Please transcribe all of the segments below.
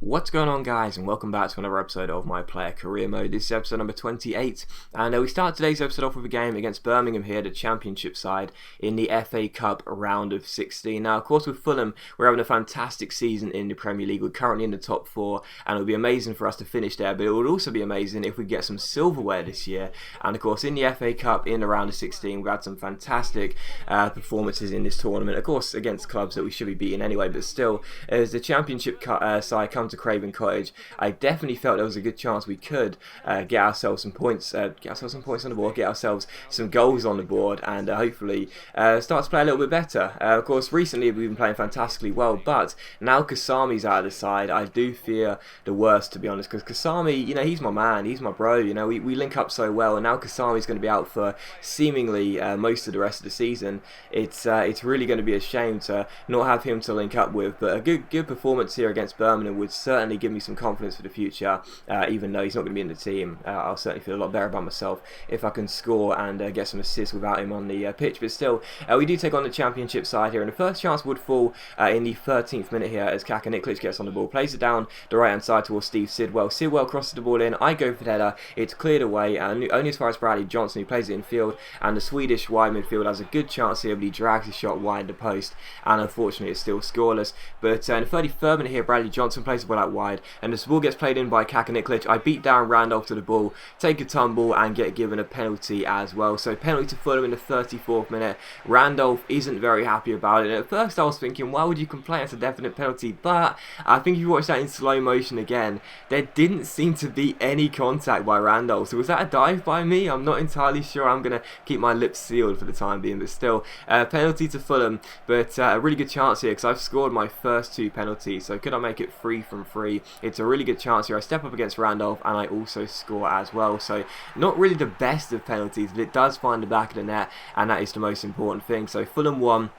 What's going on, guys, and welcome back to another episode of my player career mode. This is episode number 28, and we start today's episode off with a game against Birmingham here, the championship side, in the FA Cup round of 16. Now, of course, with Fulham, we're having a fantastic season in the Premier League. We're currently in the top four, and it would be amazing for us to finish there, but it would also be amazing if we get some silverware this year. And of course, in the FA Cup, in the round of 16, we've had some fantastic performances in this tournament, of course, against clubs that we should be beating anyway, but still, as the championship side comes to Craven Cottage, I definitely felt there was a good chance we could get ourselves some points, on the board, get ourselves some goals on the board, and hopefully start to play a little bit better. Of course, recently we've been playing fantastically well, but now Kasami's out of the side, I do fear the worst, to be honest, because Kasami, he's my man, he's my bro, we link up so well, and now Kasami's going to be out for seemingly most of the rest of the season. It's really going to be a shame to not have him to link up with, but a good performance here against Birmingham would certainly give me some confidence for the future. Even though he's not going to be in the team, I'll certainly feel a lot better about myself if I can score and get some assists without him on the pitch. But still, we do take on the championship side here, and the first chance would fall in the 13th minute here as Nikolic gets on the ball, plays it down the right hand side towards Steve Sidwell. Sidwell crosses the ball in, I go for the header, it's cleared away, only as far as Bradley Johnson, who plays it in field, and the Swedish wide midfield has a good chance here, but he drags his shot wide the post, and unfortunately it's still scoreless. But in the 33rd minute here, Bradley Johnson plays the ball out wide, and the ball gets played in by Nikolic. I beat down Randolph to the ball, take a tumble, and get given a penalty as well. So penalty to Fulham in the 34th minute. Randolph isn't very happy about it. And at first I was thinking, why would you complain? It's a definite penalty. But I think if you watch that in slow motion again, there didn't seem to be any contact by Randolph. So was that a dive by me? I'm not entirely sure. I'm going to keep my lips sealed for the time being. But still, penalty to Fulham. But a really good chance here because I've scored my first two penalties. So could I make it 3 from 3? It's a really good chance here. I step up against Randolph and I also score as well. So not really the best of penalties, but it does find the back of the net, and that is the most important thing. So Fulham 1,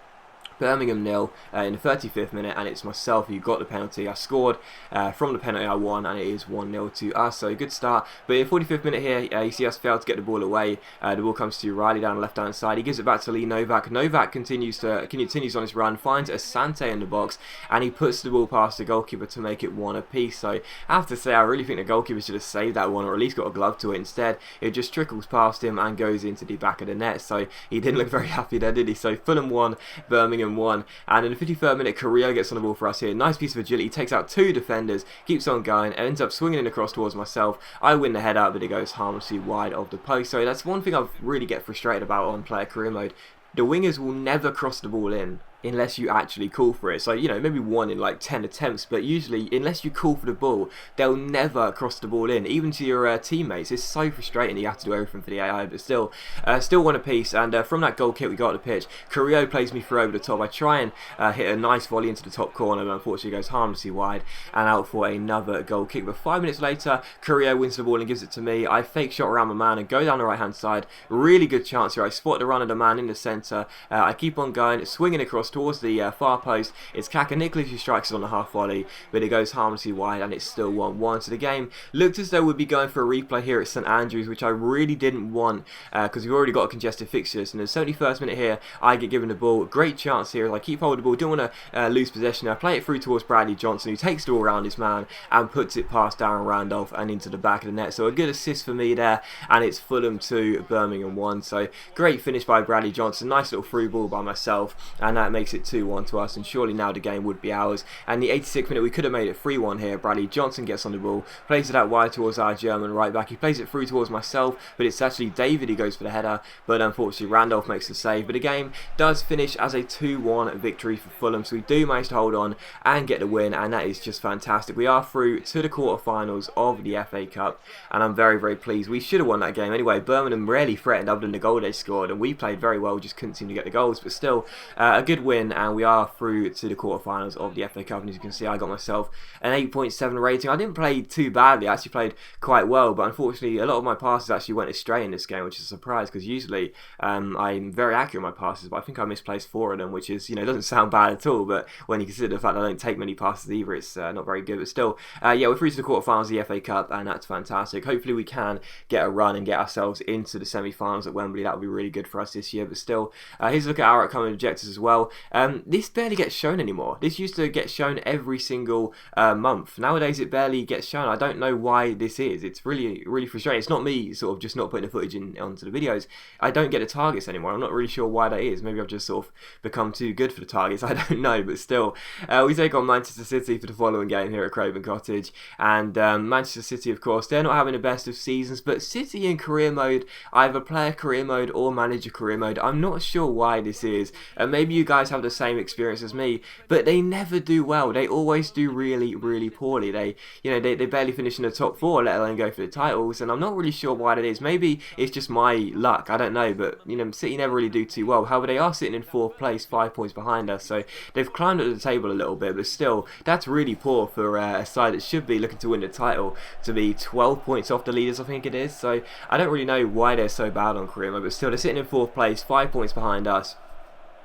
Birmingham 0 in the 35th minute, and it's myself who got the penalty. I scored from the penalty, I won, and it is 1-0 to us, so good start. But in the 45th minute here, you see us fail to get the ball away. The ball comes to Riley down the left-hand side. He gives it back to Lee Novak. Novak continues on his run, finds Asante in the box, and he puts the ball past the goalkeeper to make it 1 apiece. So I have to say, I really think the goalkeeper should have saved that one, or at least got a glove to it. Instead, it just trickles past him and goes into the back of the net. So he didn't look very happy there, did he? So Fulham 1, Birmingham 1, and in the 53rd minute, Carrillo gets on the ball for us here. Nice piece of agility, takes out 2 defenders, keeps on going, and ends up swinging it across towards myself. I win the header, but it goes harmlessly wide of the post. So that's one thing I really get frustrated about on player career mode. The wingers will never cross the ball in unless you actually call for it. So, maybe 1 in like 10 attempts, but usually, unless you call for the ball, they'll never cross the ball in, even to your teammates. It's so frustrating that you have to do everything for the AI, but still 1 apiece, and from that goal kick we got at the pitch, Carrillo plays me through over the top. I try and hit a nice volley into the top corner, but unfortunately goes harmlessly wide, and out for another goal kick. But 5 minutes later, Carrillo wins the ball and gives it to me. I fake shot around my man and go down the right hand side. Really good chance here. I spot the run of the man in the centre. I keep on going, swinging across towards the far post. It's Nikolic who strikes it on the half volley, but it goes harmlessly wide, and it's still 1-1. So the game looked as though we'd be going for a replay here at St Andrews, which I really didn't want because we've already got a congested fixtures. And in the 71st minute here, I get given the ball. Great chance here. I keep hold of the ball, don't want to lose possession. I play it through towards Bradley Johnson, who takes the ball around his man and puts it past Darren Randolph and into the back of the net. So a good assist for me there, and it's Fulham 2, Birmingham 1. So great finish by Bradley Johnson. Nice little through ball by myself, and that makes it 2-1 to us, and surely now the game would be ours. And the 86th minute, we could have made it 3-1 here. Bradley Johnson gets on the ball, plays it out wide towards our German right back. He plays it through towards myself, but it's actually David who goes for the header, but unfortunately Randolph makes the save. But the game does finish as a 2-1 victory for Fulham, so we do manage to hold on and get the win, and that is just fantastic. We are through to the quarterfinals of the FA Cup, and I'm very, very pleased. We should have won that game anyway. Birmingham rarely threatened other than the goal they scored, and we played very well, just couldn't seem to get the goals. But still, a good win, and we are through to the quarterfinals of the FA Cup. And as you can see, I got myself an 8.7 rating. I didn't play too badly. I actually played quite well, but unfortunately, a lot of my passes actually went astray in this game, which is a surprise because usually I'm very accurate in my passes, but I think I misplaced 4 of them, which is, doesn't sound bad at all. But when you consider the fact that I don't take many passes either, it's not very good. But still, yeah, we're through to the quarterfinals of the FA Cup, and that's fantastic. Hopefully, we can get a run and get ourselves into the semi-finals at Wembley. That would be really good for us this year. But still, here's a look at our upcoming objectives as well. this barely gets shown anymore. This used to get shown every single month. Nowadays it barely gets shown. I don't know why this is. It's really frustrating. It's not me sort of just not putting the footage onto the videos. I don't get the targets anymore. I'm not really sure why that is. Maybe I've just sort of become too good for the targets. I don't know, but still, we take on Manchester City for the following game here at Craven Cottage, and Manchester City, of course, they're not having the best of seasons, but City in career mode, either player career mode or manager career mode, I'm not sure why this is, and maybe you guys have the same experience as me, but they never do well. They always do really poorly. They barely finish in the top 4, let alone go for the titles, and I'm not really sure why that is. Maybe it's just my luck, I don't know, but City never really do too well. However, they are sitting in 4th place, 5 points behind us, so they've climbed up the table a little bit, but still, that's really poor for a side that should be looking to win the title, to be 12 points off the leaders, I think it is. So I don't really know why they're so bad on career mode, but still, they're sitting in 4th place, 5 points behind us.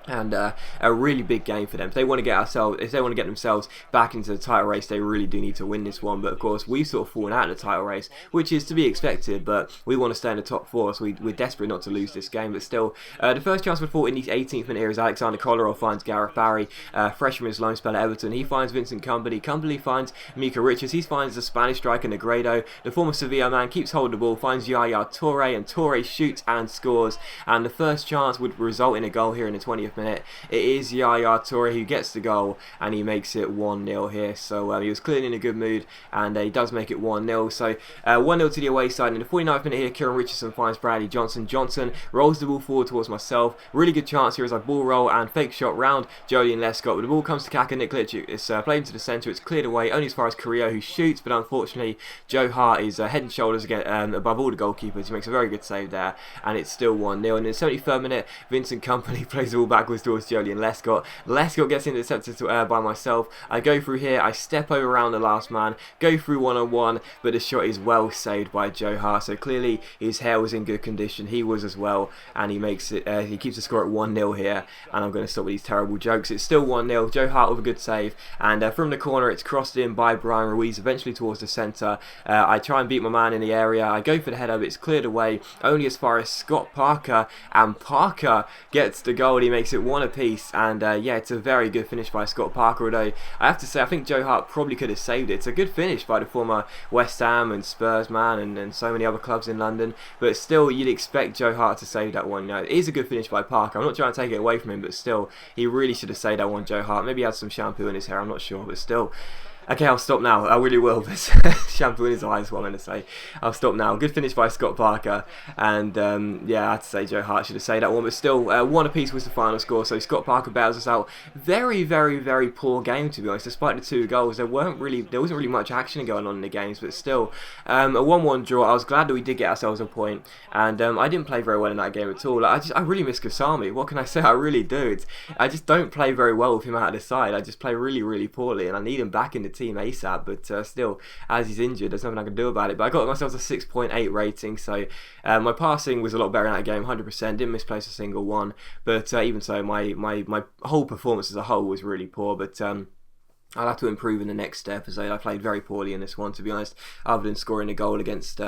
And a really big game for them. If they want to get themselves back into the title race, they really do need to win this one. But of course, we've sort of fallen out of the title race, which is to be expected. But we want to stay in the top 4, so we're desperate not to lose this game. But still, the first chance we fought in the 18th minute here is Alexander Kolarov finds Gareth Barry, freshman his loan spell at Everton. He finds Vincent Kompany. Kompany finds Mika Richards. He finds the Spanish striker Negredo. The former Sevilla man keeps hold of the ball, finds Yaya Toure, and Toure shoots and scores. And the first chance would result in a goal here in the 20th minute. It is Yaya Toure who gets the goal, and he makes it 1-0 here. So he was clearly in a good mood, and he does make it 1-0. So 1-0 to the away side. In the 49th minute here, Kieran Richardson finds Bradley Johnson. Johnson rolls the ball forward towards myself. Really good chance here as I ball roll and fake shot round Julian Lescott. But the ball comes to Kaka Nikolic. It's played into the centre. It's cleared away only as far as Carrillo, who shoots, but unfortunately Joe Hart is head and shoulders above all the goalkeepers. He makes a very good save there, and it's still 1-0. And in the 73rd minute, Vincent Kompany plays the ball backwards towards Julian Lescott. Lescott gets intercepted by myself. I go through here, I step over around the last man, go through one-on-one, but the shot is well saved by Joe Hart. So clearly his hair was in good condition. He was as well, and he makes it. He keeps the score at 1-0 here. And I'm going to stop with these terrible jokes. It's still 1-0. Joe Hart with a good save, and from the corner it's crossed in by Brian Ruiz, eventually towards the centre. I try and beat my man in the area. I go for the header, but it's cleared away only as far as Scott Parker, and Parker gets the goal. He makes it 1 apiece. And yeah, it's a very good finish by Scott Parker, although I have to say I think Joe Hart probably could have saved it. It's a good finish by the former West Ham and Spurs man and so many other clubs in London, but still you'd expect Joe Hart to save that one. It is a good finish by Parker. I'm not trying to take it away from him, but still he really should have saved that one, Joe Hart. Maybe he had some shampoo in his hair, I'm not sure, but still. Okay, I'll stop now. I really will. There's shampoo in his eyes, what I'm going to say. I'll stop now. Good finish by Scott Parker. And yeah, I have to say Joe Hart should have saved that one. But still, 1 apiece was the final score. So Scott Parker bails us out. Very poor game, to be honest. Despite the 2 goals, there wasn't really much action going on in the games. But still, a 1-1 draw. I was glad that we did get ourselves a point. And I didn't play very well in that game at all. I really miss Kasami. What can I say? I really do. I just don't play very well with him out of the side. I just play really poorly. And I need him back in the team ASAP, but still, as he's injured, there's nothing I can do about it. But I got myself a 6.8 rating, so my passing was a lot better in that game, 100%, didn't misplace a single one, but even so, my whole performance as a whole was really poor, but I'll have to improve in the next episode. I played very poorly in this one, to be honest, other than scoring a goal against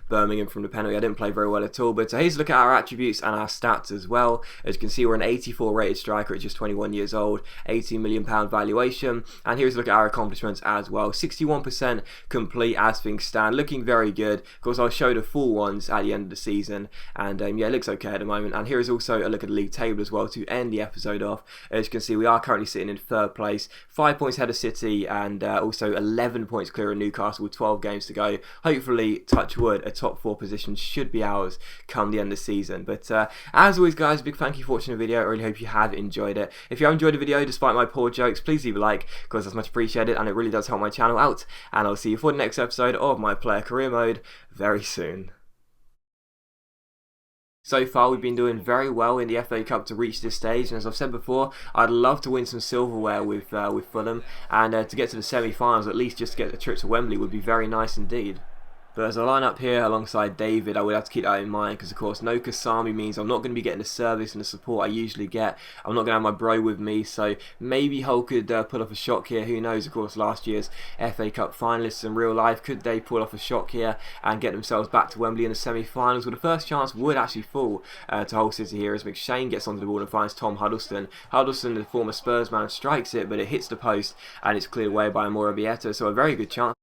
Birmingham from the penalty. I didn't play very well at all, but here's a look at our attributes and our stats as well. As you can see, we're an 84 rated striker at just 21 years old, £18 million valuation, and here's a look at our accomplishments as well. 61% complete as things stand, looking very good. Of course, I'll show the full ones at the end of the season, and yeah, it looks okay at the moment. And here is also a look at the league table as well to end the episode off. As you can see, we are currently sitting in 3rd place, 5 points ahead of City, and also 11 points clear of Newcastle with 12 games to go. Hopefully, touch wood, a top 4 position should be ours come the end of the season. But as always, guys, big thank you for watching the video. I really hope you have enjoyed it. If you have enjoyed the video, despite my poor jokes, please leave a like, because that's much appreciated and it really does help my channel out. And I'll see you for the next episode of my player career mode very soon. So far, we've been doing very well in the FA Cup to reach this stage, and as I've said before, I'd love to win some silverware with Fulham, and to get to the semi-finals, at least just to get the trip to Wembley would be very nice indeed. But as I line up here alongside David, I would have to keep that in mind because, of course, no Kasami means I'm not going to be getting the service and the support I usually get. I'm not going to have my bro with me, so maybe Hull could pull off a shock here. Who knows? Of course, last year's FA Cup finalists in real life, could they pull off a shock here and get themselves back to Wembley in the semi-finals? Well, the first chance would actually fall to Hull City here as McShane gets onto the ball and finds Tom Huddleston. Huddleston, the former Spurs man, strikes it, but it hits the post and it's cleared away by Morabieta, so a very good chance